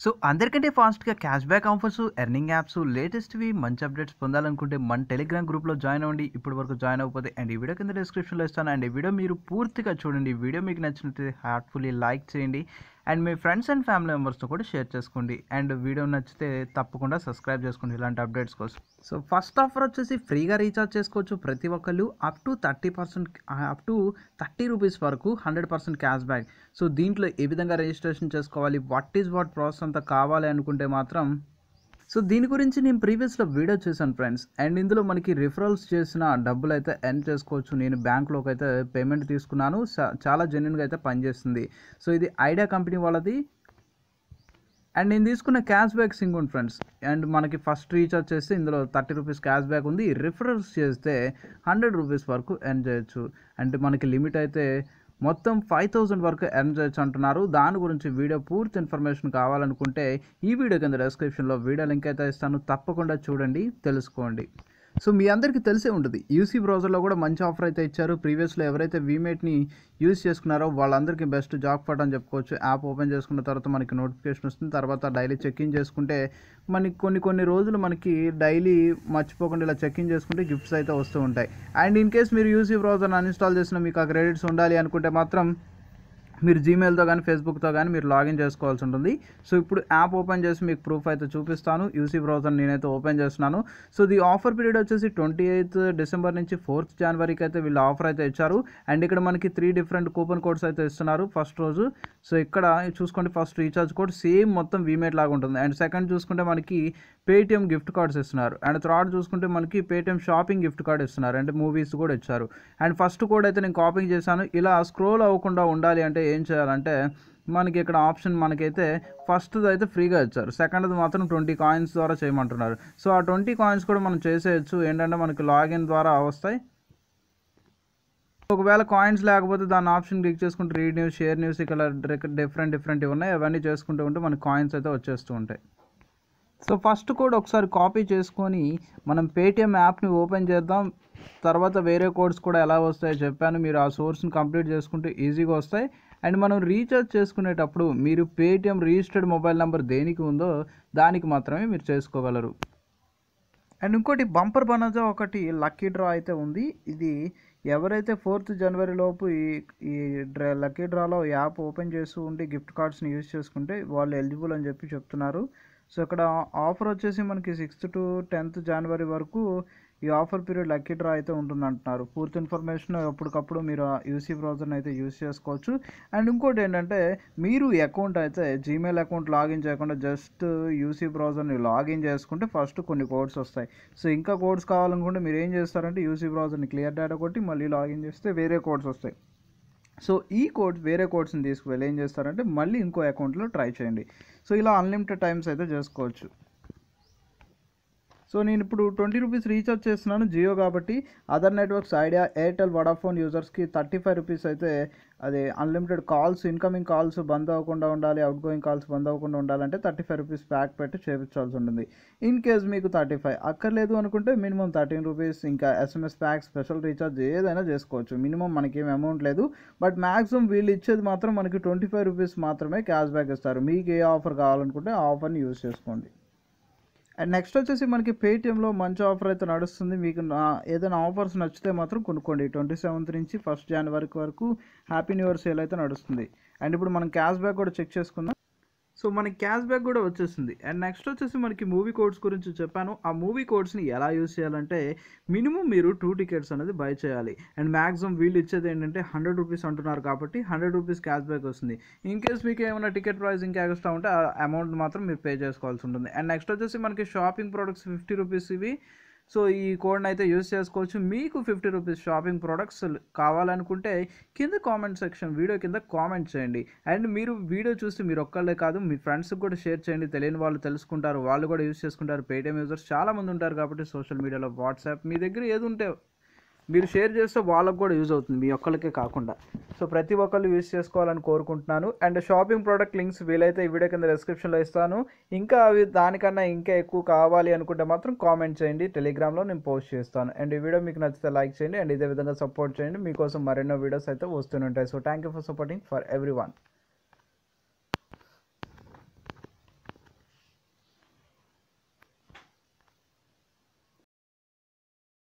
So అందరికంటే ఫాస్ట్‌గా cash back offers, earning apps, లేటెస్ట్‌వి మంచి అప్డేట్స్ పొందాలనుకుంటే మన టెలిగ్రామ్ గ్రూప్‌లో జాయిన్ అవ్వండి. ఇప్పటి వరకు జాయిన్ అవ్వకపోతే అండ్ ఈ వీడియో కింద డిస్క్రిప్షన్‌లో ఇస్తాను. అండ్ ఈ వీడియో మీరు పూర్తిగా చూడండి. ఈ వీడియో మీకు నచ్చినట్లయితే హార్ట్‌ఫుల్లీ లైక్ చేయండి. And me friends and family మెంబర్స్‌తో కూడా షేర్ చేసుకోండి. అండ్ వీడియో నచ్చితే తప్పకుండా సబ్స్క్రైబ్ చేసుకోండి ఇలాంటి అప్డేట్స్ కోసం. సో ఫస్ట్ ఆఫర్ వచ్చేసి ఫ్రీగా రీఛార్జ్ చేసుకోవచ్చు ప్రతి ఒక్కళ్ళు అప్ టు 30% అప్ టు ₹30 వరకు 100% క్యాష్ బ్యాక్. సో దీంట్లో ఏ విధంగా రిజిస్ట్రేషన్ చేసుకోవాలి, వాట్ ప్రాసెస్ అంతా కావాలి అనుకుంటే మాత్రం సో దీని గురించి నేను ప్రీవియస్లో వీడియో చేశాను ఫ్రెండ్స్. అండ్ ఇందులో మనకి రిఫరల్స్ చేసిన డబ్బులు అయితే ఎర్న్ చేసుకోవచ్చు. నేను బ్యాంక్లోకి అయితే పేమెంట్ తీసుకున్నాను. చాలా జెన్యున్గా అయితే పనిచేస్తుంది. సో ఇది ఐడియా కంపెనీ వాళ్ళది. అండ్ నేను తీసుకున్న cash back Singh friends. And మనకి ఫస్ట్ రీఛార్జ్ చేస్తే ఇందులో ₹30 క్యాష్ బ్యాక్ ఉంది. రిఫరల్స్ చేస్తే ₹100 వరకు ఎర్న్ చేయొచ్చు. అంటే మనకి లిమిట్ అయితే మొత్తం 5000 వరకు ఎర్న్ చేయొచ్చు అంటున్నారు. దాని గురించి వీడియో పూర్తి ఇన్ఫర్మేషన్ కావాలనుకుంటే ఈ వీడియో కింద డిస్క్రిప్షన్లో వీడియో లింక్ అయితే ఇస్తాను. తప్పకుండా చూడండి, తెలుసుకోండి. సో మీ అందరికీ తెలిసే ఉంటుంది, యూసీ బ్రౌజర్లో కూడా మంచి ఆఫర్ అయితే ఇచ్చారు. ప్రీవియస్లో ఎవరైతే వీమేట్ని యూజ్ చేసుకున్నారో వాళ్ళందరికీ బెస్ట్ జాక్పాట్ అని చెప్పుకోవచ్చు. యాప్ ఓపెన్ చేసుకున్న తర్వాత మనకి నోటిఫికేషన్ వస్తుంది. తర్వాత డైలీ చెక్ఇన్ చేసుకుంటే మనకి కొన్ని రోజులు మనకి డైలీ మర్చిపోకుండా ఇలా చెక్ఇన్ చేసుకుంటే గిఫ్ట్స్ అయితే వస్తూ ఉంటాయి. అండ్ ఇన్ కేస్ మీరు యూసీ బ్రౌజర్ని అన్ఇన్స్టాల్ చేసిన మీకు ఆ క్రెడిట్స్ ఉండాలి అనుకుంటే మాత్రం మీరు జీమెయిల్తో కానీ ఫేస్బుక్తో కానీ మీరు లాగిన్ చేసుకోవాల్సి ఉంటుంది. సో ఇప్పుడు యాప్ ఓపెన్ చేసి మీకు ప్రూఫ్ అయితే చూపిస్తాను. యూసీ బ్రౌజర్ నేనైతే ఓపెన్ చేస్తున్నాను. సో ది ఆఫర్ పీరియడ్ వచ్చేసి 28th డిసెంబర్ నుంచి 4th జనవరికి అయితే వీళ్ళు ఆఫర్ అయితే ఇచ్చారు. అండ్ ఇక్కడ మనకి 3 డిఫరెంట్ కూపన్ కోడ్స్ అయితే ఇస్తున్నారు ఫస్ట్ రోజు. సో ఇక్కడ చూసుకోండి, ఫస్ట్ రీఛార్జ్ కోడ్ సేమ్ మొత్తం వీమేట్ లాగా ఉంటుంది. అండ్ సెకండ్ చూసుకుంటే మనకి పేటిఎం గిఫ్ట్ కార్డ్స్ ఇస్తున్నారు. అండ్ థర్డ్ చూసుకుంటే మనకి పేటిఎం షాపింగ్ గిఫ్ట్ కార్డ్ ఇస్తున్నారు. అంటే మూవీస్ కూడా ఇచ్చారు. అండ్ ఫస్ట్ కోడ్ అయితే నేను కాపీ చేశాను. ఇలా స్క్రోల్ అవ్వకుండా ఉండాలి అంటే ఏం చేయాలంటే మనకి ఇక్కడ ఆప్షన్ మనకైతే ఫస్ట్ది అయితే ఫ్రీగా ఇచ్చారు. సెకండ్ది మాత్రం 20 కాయిన్స్ ద్వారా చేయమంటున్నారు. సో ఆ 20 కాయిన్స్ కూడా మనం చేసేయచ్చు. ఏంటంటే మనకి లాగిన్ ద్వారా వస్తాయి. ఒకవేళ కాయిన్స్ లేకపోతే దాని ఆప్షన్ క్లిక్ చేసుకుంటే రీడ్ న్యూస్, షేర్ న్యూస్, ఇక్కడ డిఫరెంట్ ఉన్నాయి. అవన్నీ చేసుకుంటూ ఉంటే మనకి కాయిన్స్ అయితే వచ్చేస్తూ ఉంటాయి. సో ఫస్ట్ కోడ్ ఒకసారి కాపీ చేసుకొని మనం పేటిఎం యాప్ని ఓపెన్ చేద్దాం. తర్వాత వేరే కోడ్స్ కూడా ఎలా వస్తాయో చెప్పాను. మీరు ఆ సోర్స్ని కంప్లీట్ చేసుకుంటే ఈజీగా వస్తాయి. అండ్ మనం రీఛార్జ్ చేసుకునేటప్పుడు మీరు పేటిఎం రిజిస్టర్డ్ మొబైల్ నెంబర్ దేనికి ఉందో దానికి మాత్రమే మీరు చేసుకోగలరు. అండ్ ఇంకోటి బంపర్ బనాజా ఒకటి లక్కీ డ్రా అయితే ఉంది. ఇది ఎవరైతే 4th జనవరి లోపు ఈ లక్కీ డ్రాలో యాప్ ఓపెన్ చేస్తూ ఉండి గిఫ్ట్ కార్డ్స్ని యూజ్ చేసుకుంటే వాళ్ళు ఎలిజిబుల్ అని చెప్పి చెప్తున్నారు. సో ఇక్కడ ఆఫర్ వచ్చేసి మనకి 6th to 10th జనవరి వరకు ఈ ఆఫర్ పీరియడ్ లక్కీ డ్రా అయితే ఉంటుంది అంటున్నారు. పూర్తి ఇన్ఫర్మేషన్ ఎప్పటికప్పుడు మీరు యూసీ బ్రౌజర్ని అయితే యూజ్ చేసుకోవచ్చు. అండ్ ఇంకోటి ఏంటంటే మీరు అకౌంట్ అయితే జీమెయిల్ అకౌంట్ లాగిన్ చేయకుండా జస్ట్ యూసీ బ్రౌజర్ని లాగిన్ చేసుకుంటే ఫస్ట్ కొన్ని కోడ్స్ వస్తాయి. సో ఇంకా కోడ్స్ కావాలనుకుంటే మీరు ఏం చేస్తారంటే యూసీ బ్రౌజర్ని క్లియర్ డేటా కొట్టి మళ్ళీ లాగిన్ చేస్తే వేరే కోడ్స్ వస్తాయి. సో ఈ కోడ్స్ వేరే కోడ్స్ని తీసుకువెళ్ళి ఏం చేస్తారంటే మళ్ళీ ఇంకో అకౌంట్లో ట్రై చేయండి. సో ఇలా అన్లిమిటెడ్ టైమ్స్ అయితే చేసుకోవచ్చు. సో నేను ఇప్పుడు ₹20 రీఛార్జ్ చేస్తున్నాను జియో కాబట్టి. Other networks Idea, Airtel, Vodafone యూజర్స్కి ₹35 అయితే అదే అన్లిమిటెడ్ కాల్స్, ఇన్కమింగ్ కాల్స్ బంద్ అవ్వకుండా ఉండాలి, అవుట్ గోయింగ్ కాల్స్ బంద్ అవ్వకుండా ఉండాలంటే ₹35 ప్యాక్ పెట్టి చేయించాల్సి ఉంటుంది. ఇన్ కేస్ మీకు 35 అక్కర్లేదు అనుకుంటే మినిమం ₹13 ఇంకా ఎస్ఎంఎస్ ప్యాక్, స్పెషల్ రీఛార్జ్ ఏదైనా చేసుకోవచ్చు. మినిమం మనకేం అమౌంట్ లేదు. బట్ మ్యాక్సిమం వీళ్ళు ఇచ్చేది మాత్రం మనకి ₹25 మాత్రమే క్యాష్ బ్యాక్ ఇస్తారు. మీకు ఏ ఆఫర్ కావాలనుకుంటే ఆ ఆఫర్ని యూజ్ చేసుకోండి. అండ్ నెక్స్ట్ వచ్చేసి మనకి పేటిఎంలో మంచి ఆఫర్ అయితే నడుస్తుంది. మీకు ఏదైనా ఆఫర్స్ నచ్చితే మాత్రం కొనుక్కోండి. 27th నుంచి 1st జనవరి వరకు హ్యాపీ న్యూ ఇయర్ సేల్ అయితే నడుస్తుంది. అండ్ ఇప్పుడు మనం క్యాష్ బ్యాక్ కూడా చెక్ చేసుకుందాం. సో మనకి క్యాష్ బ్యాక్ కూడా వచ్చేసింది. అండ్ నెక్స్ట్ వచ్చేసి మనకి మూవీ కోడ్స్ గురించి చెప్పాను. ఆ మూవీ కోడ్స్ని ఎలా యూజ్ చేయాలంటే మినిమం మీరు 2 టికెట్స్ అనేది బై చేయాలి. అండ్ మ్యాక్సిమం వీళ్ళు ఇచ్చేది ఏంటంటే ₹100 అంటున్నారు కాబట్టి ₹100 క్యాష్ బ్యాక్ వస్తుంది. ఇన్ కేస్ మీకు ఏమైనా టికెట్ ప్రైస్ ఇంకా ఎక్స్ట్రా ఉంటే ఆ అమౌంట్ మాత్రం మీరు పే చేసుకోవాల్సి ఉంటుంది. అండ్ నెక్స్ట్ వచ్చేసి మనకి షాపింగ్ ప్రోడక్ట్స్ ₹50 ఇవి. సో ఈ కోడ్ని అయితే యూజ్ చేసుకోవచ్చు. మీకు ₹50 షాపింగ్ ప్రోడక్ట్స్ కావాలనుకుంటే కింద కామెంట్ సెక్షన్ వీడియో కింద కామెంట్ చేయండి. అండ్ మీరు వీడియో చూసి మీరు ఒక్కళ్ళే కాదు మీ ఫ్రెండ్స్కి కూడా షేర్ చేయండి. తెలియని వాళ్ళు తెలుసుకుంటారు, వాళ్ళు కూడా యూజ్ చేసుకుంటారు. పేటిఎం యూజర్స్ చాలామంది ఉంటారు కాబట్టి సోషల్ మీడియాలో వాట్సాప్ మీ దగ్గర ఏది ఉంటే మీరు షేర్ చేస్తే వాళ్ళకు కూడా యూజ్ అవుతుంది, మీ ఒక్కరికే కాకుండా. సో ప్రతి ఒక్కళ్ళు యూజ్ చేసుకోవాలని కోరుకుంటున్నాను. అండ్ షాపింగ్ ప్రోడక్ట్ లింక్స్ వీలైతే ఈ వీడియో కింద డిస్క్రిప్షన్లో ఇస్తాను. ఇంకా అవి దానికన్నా ఇంకా ఎక్కువ కావాలి అనుకుంటే మాత్రం కామెంట్ చేయండి, టెలిగ్రామ్లో నేను పోస్ట్ చేస్తాను. అండ్ ఈ వీడియో మీకు నచ్చితే లైక్ చేయండి. అండ్ ఇదే విధంగా సపోర్ట్ చేయండి. మీకోసం మరెన్నో వీడియోస్ అయితే వస్తూనే ఉంటాయి. So thank you for supporting for every one.